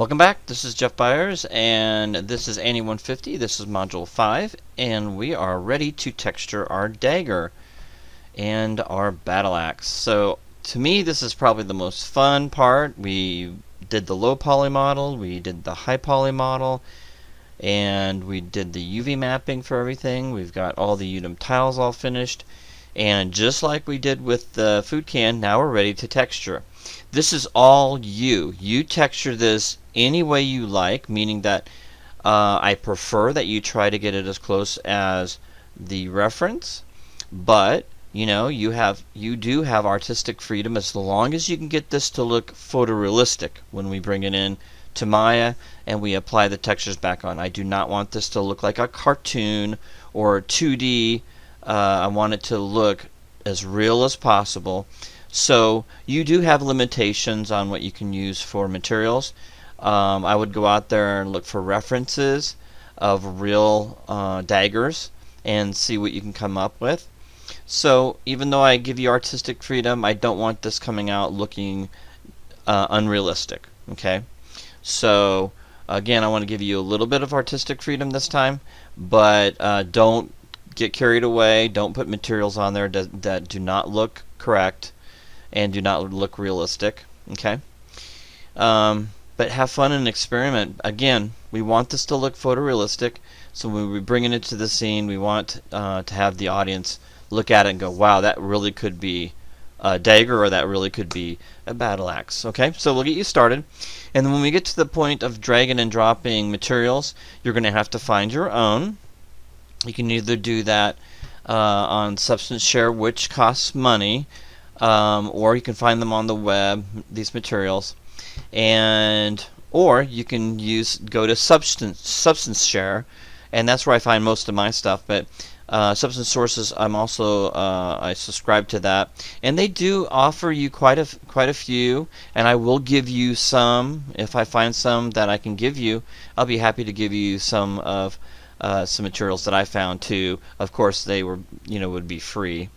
Welcome back. This is Jeff Byers, and this is Annie 150. This is Module 5, and we are ready to texture our dagger and our battle axe. So, to me, this is probably the most fun part. We did the low poly model, we did the high poly model, and we did the UV mapping for everything. We've got all the UDIM tiles all finished, and just like we did with the food can, now we're ready to texture. This is all you. You texture this any way you like, meaning that I prefer that you try to get it as close as the reference, but you do have artistic freedom as long as you can get this to look photorealistic when we bring it in to Maya and we apply the textures back on. I do not want this to look like a cartoon or 2D. I want it to look as real as possible. So you do have limitations on what you can use for materials. I would go out there and look for references of real daggers and see what you can come up with. So even though I give you artistic freedom, I don't want this coming out looking unrealistic. Okay, so again, I want to give you a little bit of artistic freedom this time, but don't get carried away. Don't put materials on there that do not look correct and do not look realistic. Okay, but have fun and experiment. Again, we want this to look photorealistic, so when we bring it into the scene, we want to have the audience look at it and go, wow, that really could be a dagger, or that really could be a battle axe. Okay, so we'll get you started, and then when we get to the point of dragging and dropping materials, you're going to have to find your own. You can either do that on Substance Share, which costs money, or you can find them on the web, these materials, or you can go to Substance Share, and that's where I find most of my stuff. But Substance Sources, I subscribe to that, and they do offer you quite a few, and I will give you some if I find some that I can give you. I'll be happy to give you some of some materials that I found too. Of course, they would be free.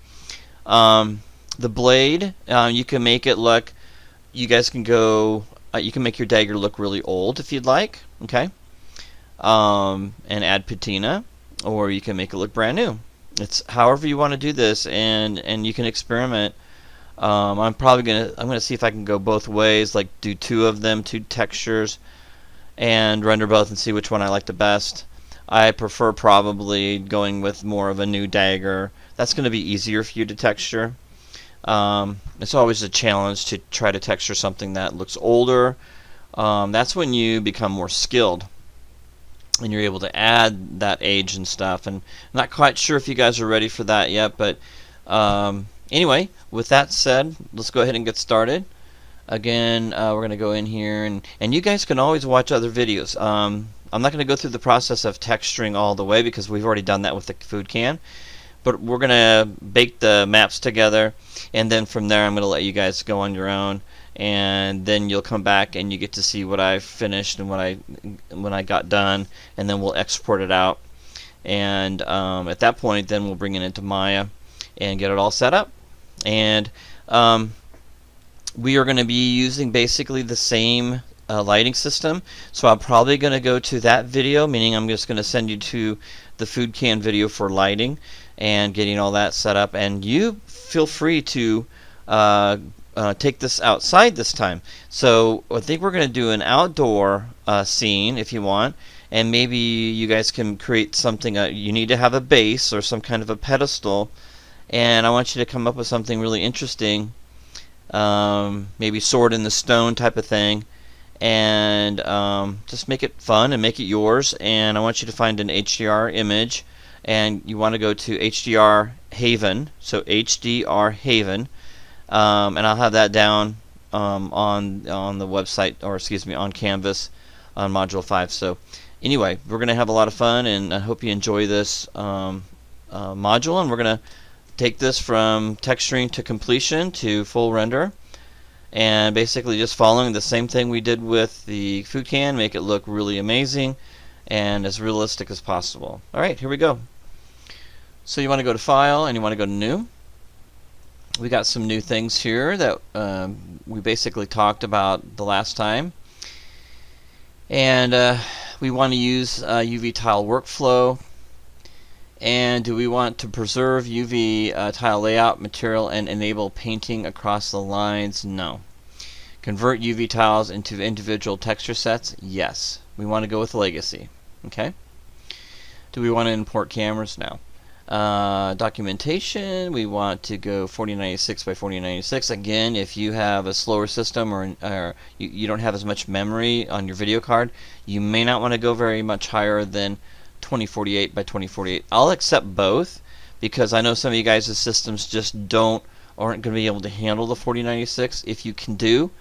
The blade, you can make it look. You guys can go. You can make your dagger look really old if you'd like. Okay, and add patina, or you can make it look brand new. It's however you want to do this, and you can experiment. I'm gonna see if I can go both ways, like do two of them, two textures, and render both and see which one I like the best. I prefer probably going with more of a new dagger. That's going to be easier for you to texture. It's always a challenge to try to texture something that looks older. That's when you become more skilled and you're able to add that age and stuff. And I'm not quite sure if you guys are ready for that yet, but anyway, with that said, let's go ahead and get started. Again, we're going to go in here, and you guys can always watch other videos. I'm not going to go through the process of texturing all the way because we've already done that with the food can, but we're going to bake the maps together, and then from there I'm going to let you guys go on your own, and then you'll come back and you get to see what I finished and when I got done, and then we'll export it out, and at that point then we'll bring it into Maya and get it all set up. And we are going to be using basically the same lighting system, so I'm probably going to go to that video, meaning I'm just going to send you to the food can video for lighting and getting all that set up, and you feel free to take this outside this time. So I think we're going to do an outdoor scene if you want, and maybe you guys can create something. You need to have a base or some kind of a pedestal, and I want you to come up with something really interesting, maybe sword in the stone type of thing, and just make it fun and make it yours. And I want you to find an HDR image, and you want to go to HDR Haven, so HDR Haven, and I'll have that down on the website, or excuse me, on Canvas on Module 5. So anyway, we're going to have a lot of fun, and I hope you enjoy this module, and we're going to take this from texturing to completion to full render, and basically just following the same thing we did with the food can, make it look really amazing and as realistic as possible. Alright, here we go. So you want to go to File and you want to go to New. We got some new things here that we basically talked about the last time. And we want to use UV tile workflow. And do we want to preserve UV tile layout material and enable painting across the lines? No. Convert UV tiles into individual texture sets? Yes. We want to go with legacy. Okay. Do we want to import cameras? No. Documentation, we want to go 4096 by 4096. Again, if you have a slower system or you don't have as much memory on your video card, you may not want to go very much higher than 2048 by 2048. I'll accept both because I know some of you guys' systems just aren't going to be able to handle the 4096. If you can do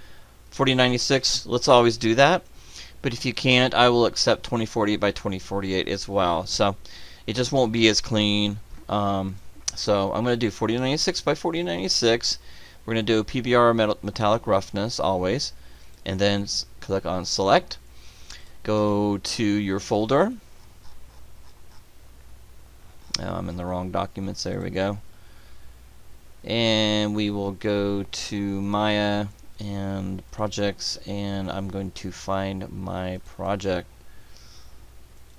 4096, let's always do that. But if you can't, I will accept 2048 by 2048 as well. So it just won't be as clean. So I'm going to do 4096 by 4096. We're going to do PBR metallic roughness always, and then click on select. Go to your folder. Oh, I'm in the wrong documents. There we go. And we will go to Maya and projects, and I'm going to find my project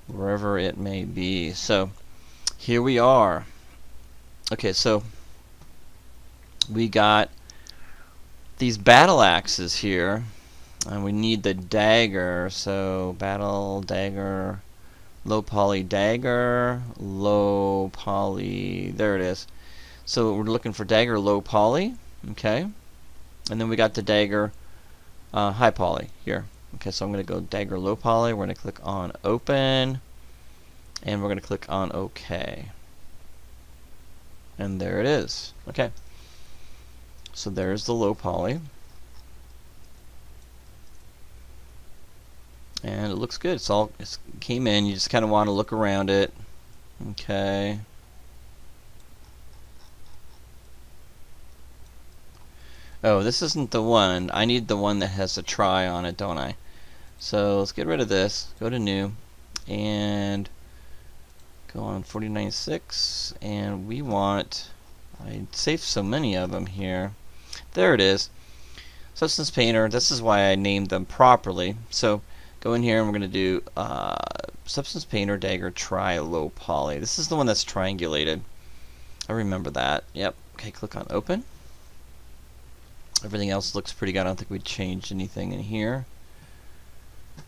wherever it may be. So here we are. Okay, so we got these battle axes here, and we need the dagger. So battle dagger, low poly dagger, low poly, there it is. So we're looking for dagger low poly, okay, and then we got the dagger high poly here. Okay, so I'm going to go dagger low poly. We're going to click on open, and we're going to click on OK, and there it is. Okay, so there's the low poly, and it looks good. It came in. You just kind of want to look around it. Okay. Oh, this isn't the one. I need the one that has a try on it, don't I? So let's get rid of this. Go to new and go on 4096, and we want, I saved so many of them here. There it is. Substance Painter. This is why I named them properly. So go in here and we're going to do Substance Painter Dagger Try Low Poly. This is the one that's triangulated. I remember that. Yep. Okay, click on open. Everything else looks pretty good. I don't think we changed anything in here.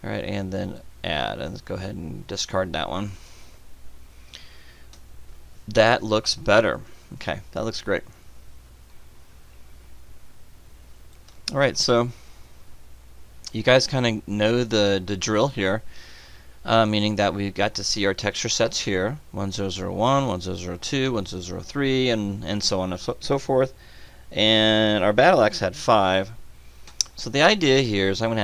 Alright, and then add. And let's go ahead and discard that one. That looks better. Okay, that looks great. Alright, so you guys kind of know the drill here. Meaning that we got to see our texture sets here. 1001, 1002, 1003, and so on and so forth. And our battle axe had 5. So the idea here is I'm going to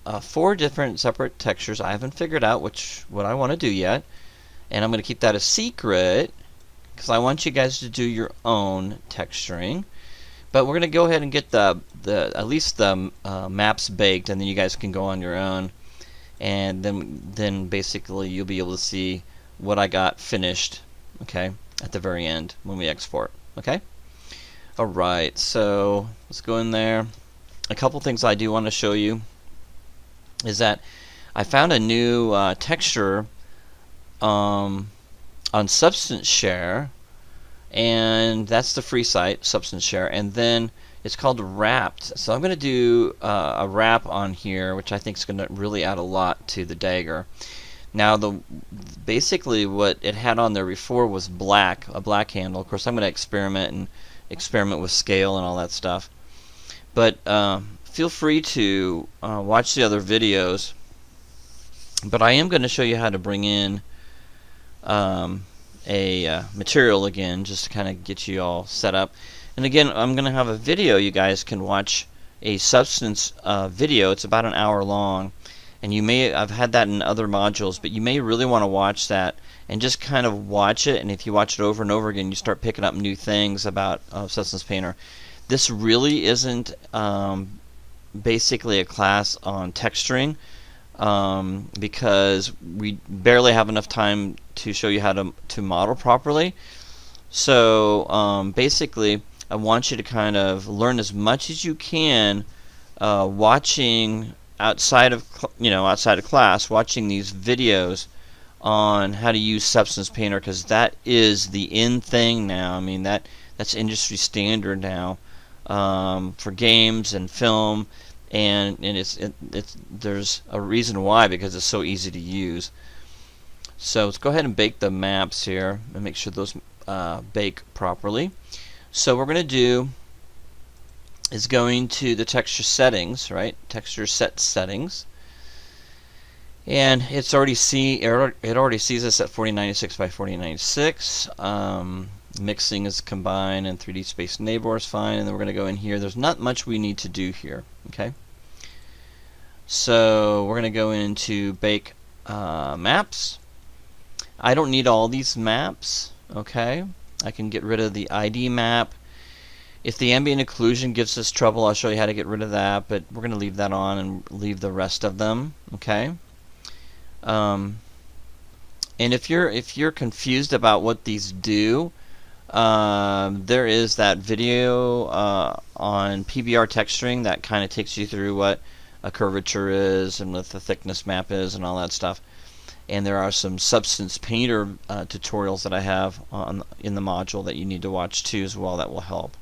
have 4 different separate textures. I haven't figured out what I want to do yet, and I'm going to keep that a secret because I want you guys to do your own texturing. But we're going to go ahead and get at least the maps baked, and then you guys can go on your own, and then basically you'll be able to see what I got finished, okay, at the very end when we export. Okay. Alright, so let's go in there. A couple things I do want to show you is that I found a new texture on Substance Share, and that's the free site, Substance Share, and then it's called Wrapped. So I'm going to do a wrap on here, which I think is going to really add a lot to the dagger. Now, basically what it had on there before was a black handle. Of course, I'm going to experiment with scale and all that stuff. But feel free to watch the other videos. But I am going to show you how to bring in a material again, just to kind of get you all set up. And again, I'm going to have a video you guys can watch, a substance video. It's about an hour long. And I've had that in other modules, but you may really want to watch that and just kind of watch it. And if you watch it over and over again, you start picking up new things about Substance Painter. This really isn't basically a class on texturing because we barely have enough time to show you how to model properly. So basically, I want you to kind of learn as much as you can watching outside of outside of class watching these videos on how to use Substance Painter, because that is the in thing now. I mean, that's industry standard now for games and film, and there's a reason why, because it's so easy to use. So let's go ahead and bake the maps here and make sure those bake properly. So what we're going to do is going to the texture settings, right? Texture set settings. And it already sees us at 4096 by 4096. Mixing is combined, and 3D space neighbor is fine. And then we're going to go in here. There's not much we need to do here. Okay. So we're going to go into bake maps. I don't need all these maps. Okay. I can get rid of the ID map. If the ambient occlusion gives us trouble, I'll show you how to get rid of that. But we're going to leave that on and leave the rest of them. Okay. And if you're confused about what these do, there is that video on PBR texturing that kind of takes you through what a curvature is and what the thickness map is and all that stuff. And there are some Substance Painter tutorials that I have in the module that you need to watch too as well, that will help.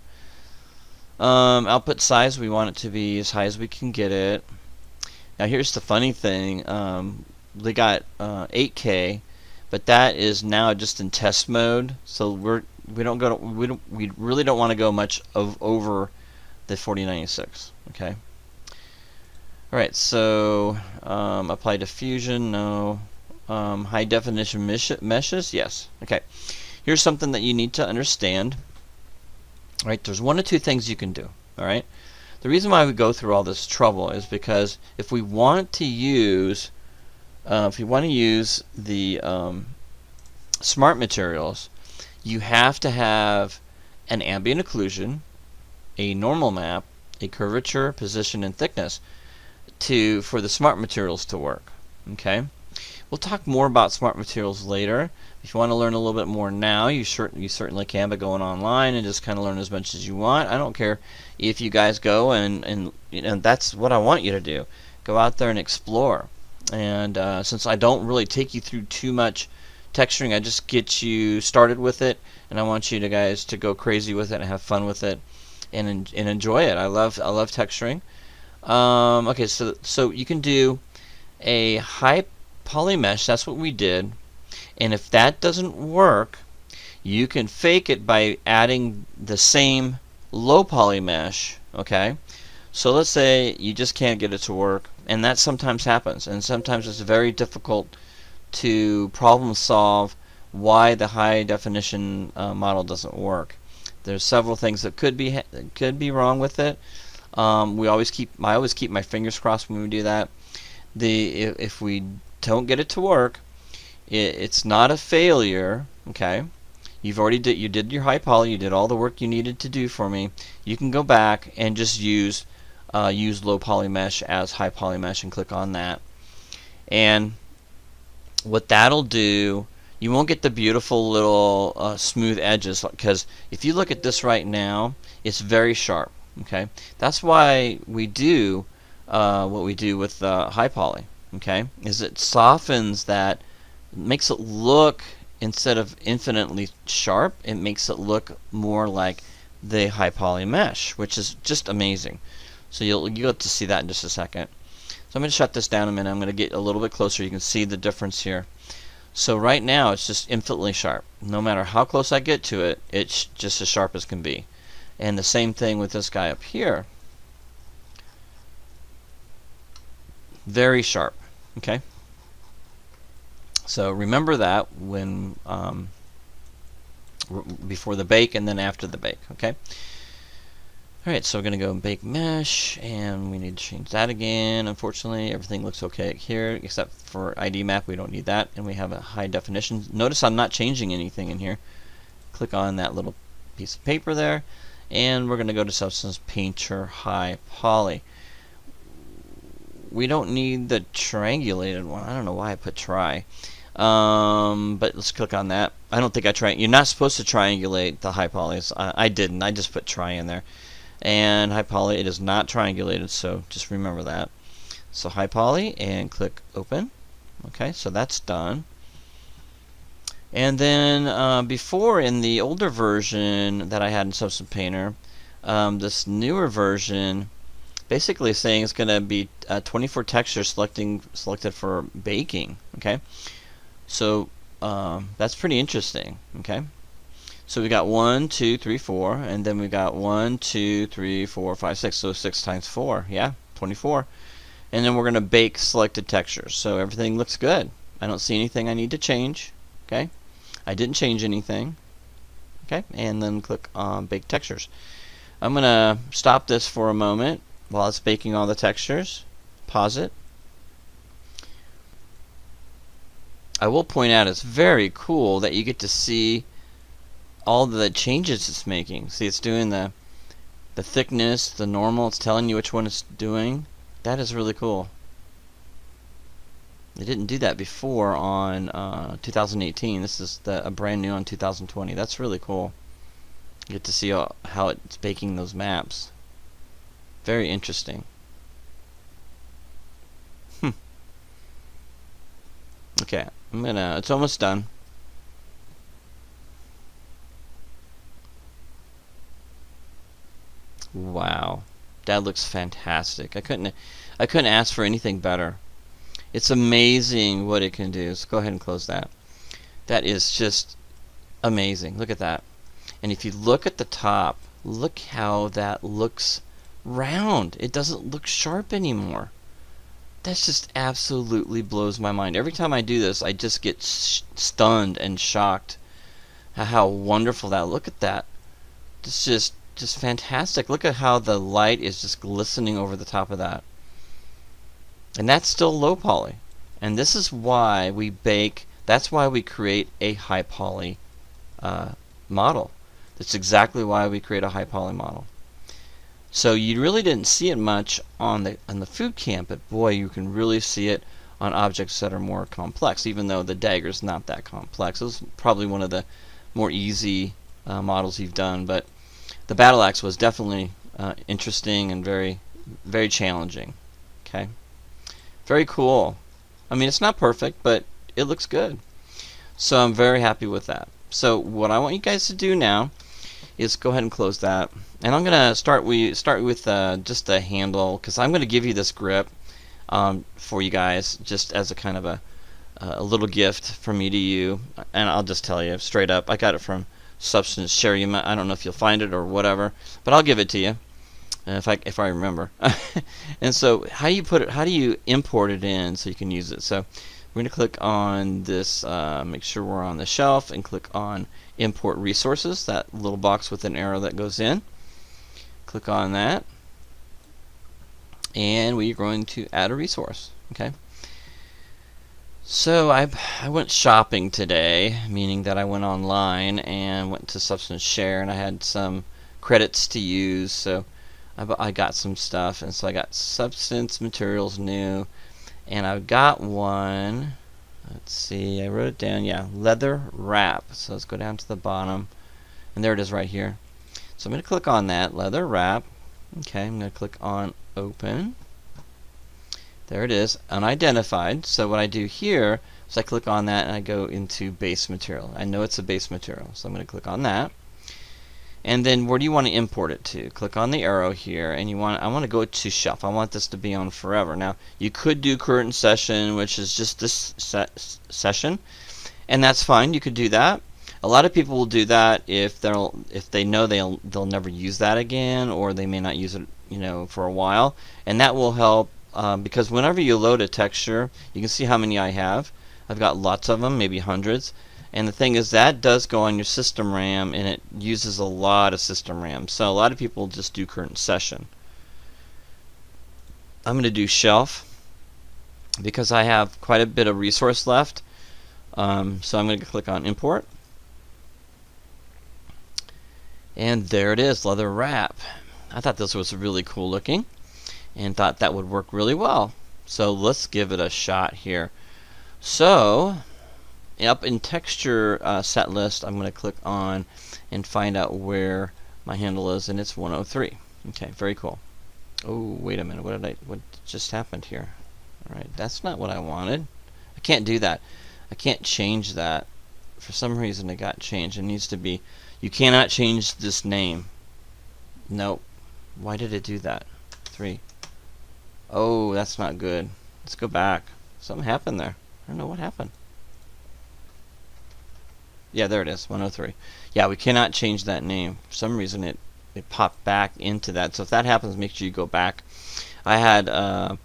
Output size, we want it to be as high as we can get it. Now here's the funny thing. They got 8K, but that is now just in test mode. So we really don't want to go much over the 4096. Okay. All right. So apply diffusion. No. High definition meshes. Yes. Okay. Here's something that you need to understand. All right. There's one or two things you can do. All right. The reason why we go through all this trouble is because if we want to use the smart materials, you have to have an ambient occlusion, a normal map, a curvature, position, and thickness for the smart materials to work. Okay, we'll talk more about smart materials later. If you want to learn a little bit more now, you certainly can by going online and just kind of learn as much as you want. I don't care if you guys go and that's what I want you to do. Go out there and explore. And since I don't really take you through too much texturing, I just get you started with it, and I want you guys to go crazy with it and have fun with it and enjoy it. I love texturing. Okay, so you can do a high poly mesh. That's what we did. And if that doesn't work, you can fake it by adding the same low poly mesh. Okay, so let's say you just can't get it to work, and that sometimes happens, and sometimes it's very difficult to problem solve why the high definition model doesn't work. There's several things that could be wrong with it. I always keep my fingers crossed when we do that. If we don't get it to work, it's not a failure. Okay, you did your high poly, you did all the work you needed to do for me. You can go back and just use low poly mesh as high poly mesh and click on that. And what that'll do, you won't get the beautiful little smooth edges, because if you look at this right now, it's very sharp. Okay, that's why we do what we do with high poly. Okay, is it softens that, makes it look, instead of infinitely sharp, it makes it look more like the high poly mesh, which is just amazing. So you'll get to see that in just a second. So I'm going to shut this down a minute. I'm going to get a little bit closer. You can see the difference here. So right now it's just infinitely sharp. No matter how close I get to it, it's just as sharp as can be. And the same thing with this guy up here. Very sharp. Okay. So remember that when before the bake and then after the bake. Okay. Alright, so we're going to go and bake mesh, and we need to change that again. Unfortunately, everything looks okay here, except for ID map. We don't need that, and we have a high definition. Notice I'm not changing anything in here. Click on that little piece of paper there, and we're going to go to Substance Painter High Poly. We don't need the triangulated one. I don't know why I put tri. But let's click on that. I don't think you're not supposed to triangulate the high polys. I didn't. I just put tri in there. And high poly, it is not triangulated, so just remember that. So high poly and click open. Okay, so that's done. And then before, in the older version that I had in Substance Painter, this newer version basically saying it's going to be 24 textures selected for baking. Okay, so that's pretty interesting. Okay, so we got 1, 2, 3, 4, and then we got 1, 2, 3, 4, 5, 6. So 6 times 4, yeah, 24. And then we're going to bake selected textures. So everything looks good. I don't see anything I need to change. Okay, I didn't change anything. Okay, and then click on Bake Textures. I'm going to stop this for a moment while it's baking all the textures. Pause it. I will point out it's very cool that you get to see all the changes it's making. See, it's doing the thickness, the normal, it's telling you which one it's doing. That is really cool. They didn't do that before on 2018. This is a brand new on 2020. That's really cool. You get to see how it's baking those maps. Very interesting. Okay, it's almost done. Wow, that looks fantastic. I couldn't ask for anything better. It's amazing what it can do. So go ahead and close that. That is just amazing. Look at that. And if you look at the top, look how that looks round. It doesn't look sharp anymore. That just absolutely blows my mind. Every time I do this, I just get stunned and shocked at how wonderful that. Look at that. It's just fantastic. Look at how the light is just glistening over the top of that. And that's still low poly. And this is why we bake, that's why we create a high poly model. That's exactly why we create a high poly model. So you really didn't see it much on the food camp, but boy, you can really see it on objects that are more complex, even though the Dagger's not that complex. It was probably one of the more easy models you've done, but the battle axe was definitely interesting and very, very challenging. Okay, very cool. I mean, it's not perfect, but it looks good. So I'm very happy with that. So what I want you guys to do now is go ahead and close that. And I'm going to start with just a handle, because I'm going to give you this grip for you guys, just as a kind of a little gift from me to you. And I'll just tell you straight up, I got it from Substance Share. I don't know if you'll find it or whatever, but I'll give it to you if I remember. And so how do you import it in so you can use it? So we're going to click on this, make sure we're on the shelf, and click on Import Resources, that little box with an arrow that goes in. Click on that, and we're going to add a resource. Okay. So I went shopping today, meaning that I went online and went to Substance Share, and I had some credits to use, so I got some stuff, and so I got Substance Materials New, and I got one. Let's see, I wrote it down. Yeah, leather wrap. So let's go down to the bottom, and there it is right here. So I'm going to click on that leather wrap. Okay, I'm going to click on open. There it is, unidentified. So what I do here is I click on that and I go into base material. I know it's a base material, so I'm going to click on that. And then where do you want to import it to? Click on the arrow here, and I want to go to shelf. I want this to be on forever. Now you could do current session, which is just this session, and that's fine. You could do that. A lot of people will do that if they know they'll never use that again, or they may not use it, for a while, and that will help because whenever you load a texture, you can see how many I have. I've got lots of them, maybe hundreds. And the thing is, that does go on your system RAM, and it uses a lot of system RAM. So a lot of people just do current session. I'm going to do shelf because I have quite a bit of resource left. So I'm going to click on import. And there it is, leather wrap. I thought this was really cool looking and thought that would work really well. So let's give it a shot here. So up in texture set list, I'm going to click on and find out where my handle is, and it's 103. Okay, very cool. Oh, wait a minute. What just happened here? Alright, that's not what I wanted. I can't do that. I can't change that. For some reason it got changed. It needs to be, you cannot change this name. Nope. Why did it do that? 3. Oh, that's not good. Let's go back. Something happened there. I don't know what happened. Yeah, there it is, 103. Yeah, we cannot change that name. For some reason it popped back into that. So if that happens, make sure you go back. I had a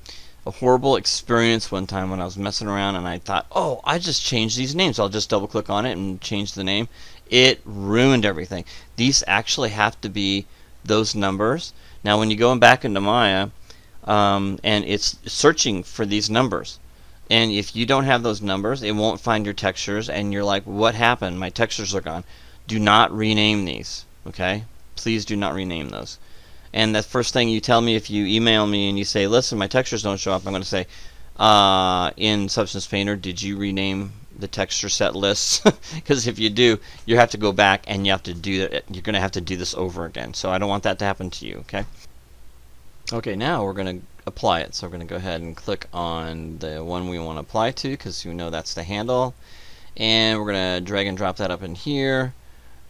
horrible experience one time when I was messing around and I thought, oh, I just changed these names. I'll just double click on it and change the name. It ruined everything. These actually have to be those numbers. Now when you go back into Maya, and it's searching for these numbers, and if you don't have those numbers, it won't find your textures, and you're like, what happened? My textures are gone. Do not rename these, okay? Please do not rename those. And the first thing you tell me, if you email me and you say, listen, my textures don't show up, I'm going to say, in Substance Painter, did you rename the texture set lists? Because if you do, you have to go back and you have to do it. You're going to have to do this over again. So I don't want that to happen to you, okay? Okay, now we're going to apply it. So we're going to go ahead and click on the one we want to apply to, because you know that's the handle. And we're going to drag and drop that up in here.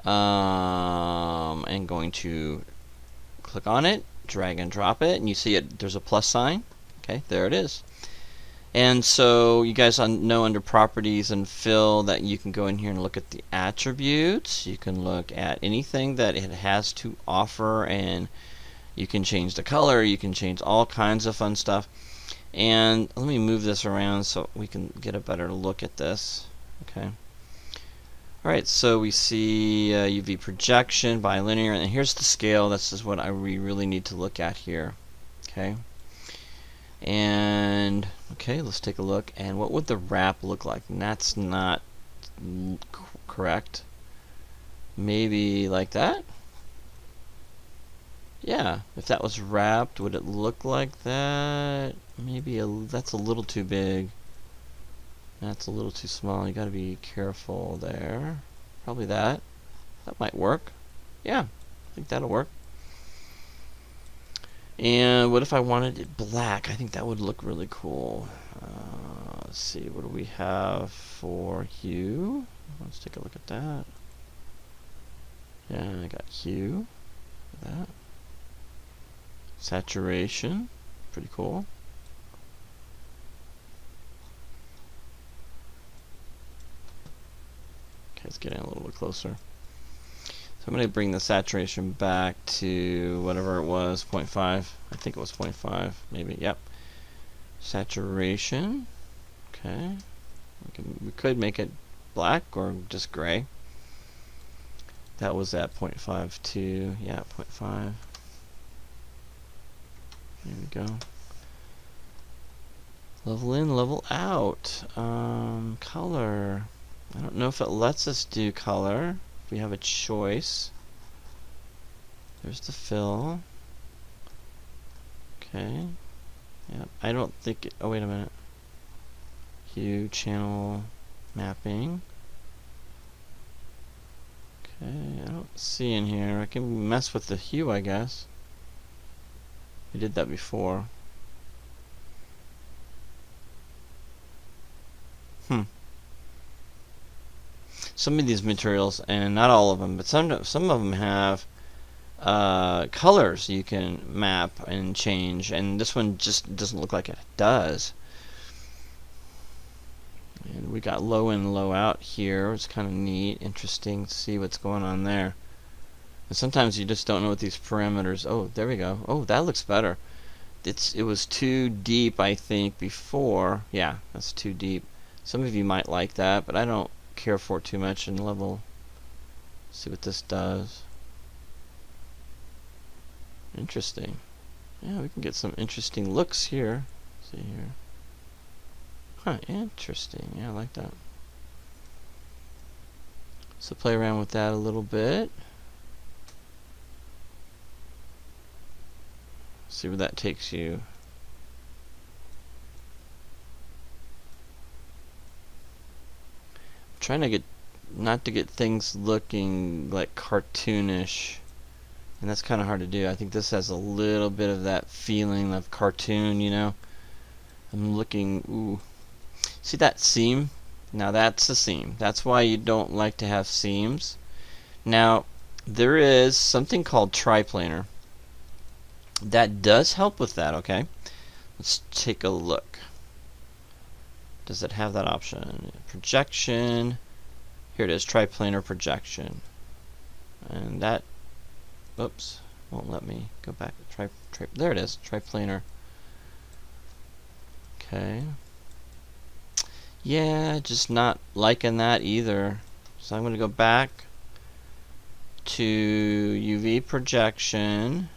And going to click on it, drag and drop it, and you see it, there's a plus sign. Okay, there it is. And so you guys know under properties and fill that you can go in here and look at the attributes. You can look at anything that it has to offer, and you can change the color, you can change all kinds of fun stuff. And let me move this around so we can get a better look at this. Okay. Alright, so we see UV projection, bilinear, and here's the scale. This is what we really need to look at here. Okay. And okay, let's take a look. And what would the wrap look like? And that's not correct. Maybe like that? Yeah, if that was wrapped, would it look like that? Maybe that's a little too big. That's a little too small. You got to be careful there. Probably that. That might work. Yeah, I think that'll work. And what if I wanted it black? I think that would look really cool. Let's see, what do we have for hue? Let's take a look at that. Yeah, I got hue. That. Saturation. Pretty cool. Okay, let's get in a little bit closer. So I'm going to bring the saturation back to whatever it was, 0.5. I think it was 0.5, maybe. Yep. Saturation. Okay. We could make it black or just gray. That was at 0.52. Yeah, 0.5. There we go. Level in, level out. Color. I don't know if it lets us do color. If we have a choice. There's the fill. Okay. Yeah, I don't think it, oh wait a minute. Hue, channel, mapping. Okay, I don't see in here. I can mess with the hue, I guess. We did that before. Some of these materials, and not all of them, but some of them have colors you can map and change, and this one just doesn't look like it does. And we got low in, low out here. It's kind of neat, interesting to see what's going on there. And sometimes you just don't know what these parameters. Oh, there we go. Oh, that looks better. It was too deep, I think, before. Yeah, that's too deep. Some of you might like that, but I don't care for it too much. And level. See what this does. Interesting. Yeah, we can get some interesting looks here. See here. Huh, interesting. Yeah, I like that. So play around with that a little bit. See where that takes you. I'm trying to get not to get things looking like cartoonish, and that's kind of hard to do. I think this has a little bit of that feeling of cartoon, you know. I'm looking. Ooh, see that seam? Now that's a seam. That's why you don't like to have seams. Now there is something called triplanar that does help with that. Okay, let's take a look. Does it have that option? Projection. Here it is, triplanar projection. And that, oops, won't let me go back. There it is, triplanar. Okay. Yeah, just not liking that either. So I'm going to go back to UV projection.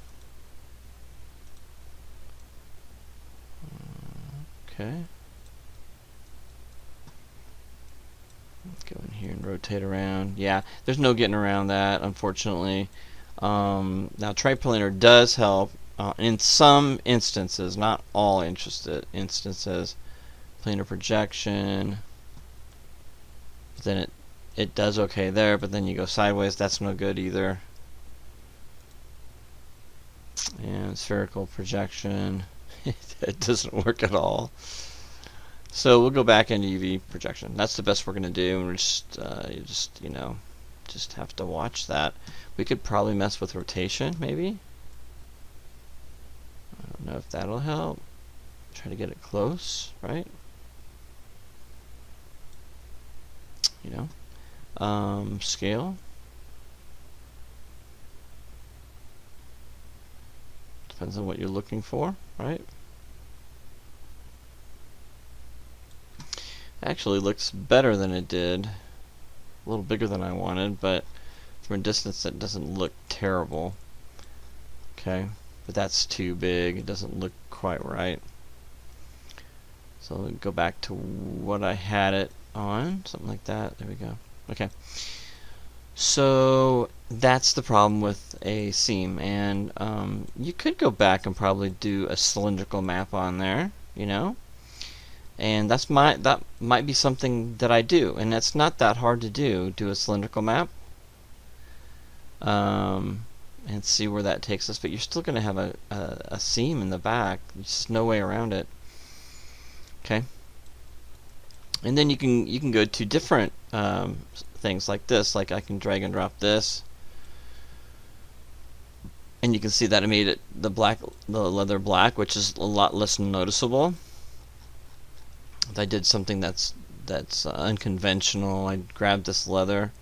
Okay. Go in here and rotate around. Yeah, there's no getting around that, unfortunately. Now, triplanar does help in some instances, not all instances. Planar projection. But then it does okay there, but then you go sideways. That's no good either. And spherical projection. It doesn't work at all. So we'll go back into UV projection. That's the best we're going to do. And we're just just have to watch that. We could probably mess with rotation, maybe. I don't know if that'll help. Try to get it close, right? Scale. Depends on what you're looking for, right? Actually looks better than it did. A little bigger than I wanted, but from a distance it doesn't look terrible. Okay, but that's too big. It doesn't look quite right. So let me go back to what I had it on, something like that. There we go. Okay. So that's the problem with a seam, and you could go back and probably do a cylindrical map on there, and that might be something that I do, and it's not that hard to do a cylindrical map, and see where that takes us. But you're still going to have a seam in the back. There's just no way around it. Okay, and then you can go to different things like this. Like I can drag and drop this, and you can see that I made it the leather black, which is a lot less noticeable. If I did something that's unconventional, I grabbed this leather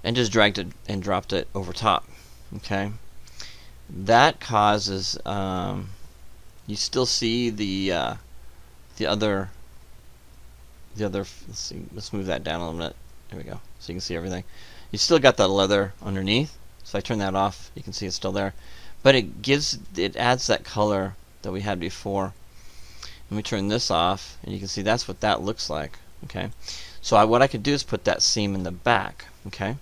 and just dragged it and dropped it over top. Okay, that causes you still see the other. Let's see. Let's move that down a little bit. There we go. So you can see everything. You still got that leather underneath. So if I turn that off, you can see it's still there, but it adds that color that we had before. Let me turn this off, and you can see that's what that looks like. Okay, so what I could do is put that seam in the back. Okay,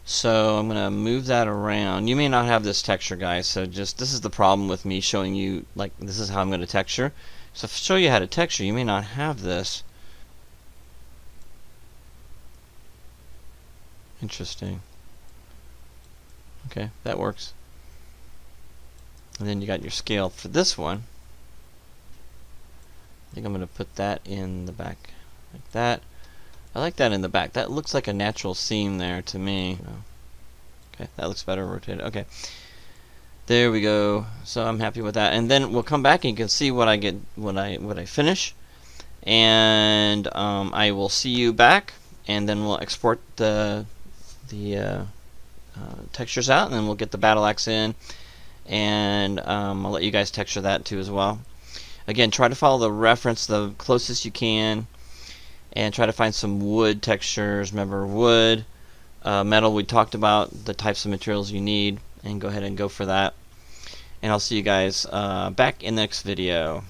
so I'm gonna move that around. You may not have this texture, guys, so this is the problem with me showing you, like, this is how I'm gonna texture. So to show you how to texture, you may not have this. Interesting. Okay, that works. And then you got your scale for this one. I think I'm going to put that in the back like that. I like that in the back. That looks like a natural seam there to me. Okay, that looks better rotated. Okay, there we go. So I'm happy with that. And then we'll come back and you can see what I get when I finish. And I will see you back, and then we'll export the textures out, and then we'll get the battle axe in, and I'll let you guys texture that too as well. Again, try to follow the reference the closest you can, and try to find some wood textures. Remember, wood, metal, we talked about the types of materials you need, and go ahead and go for that. And I'll see you guys back in the next video.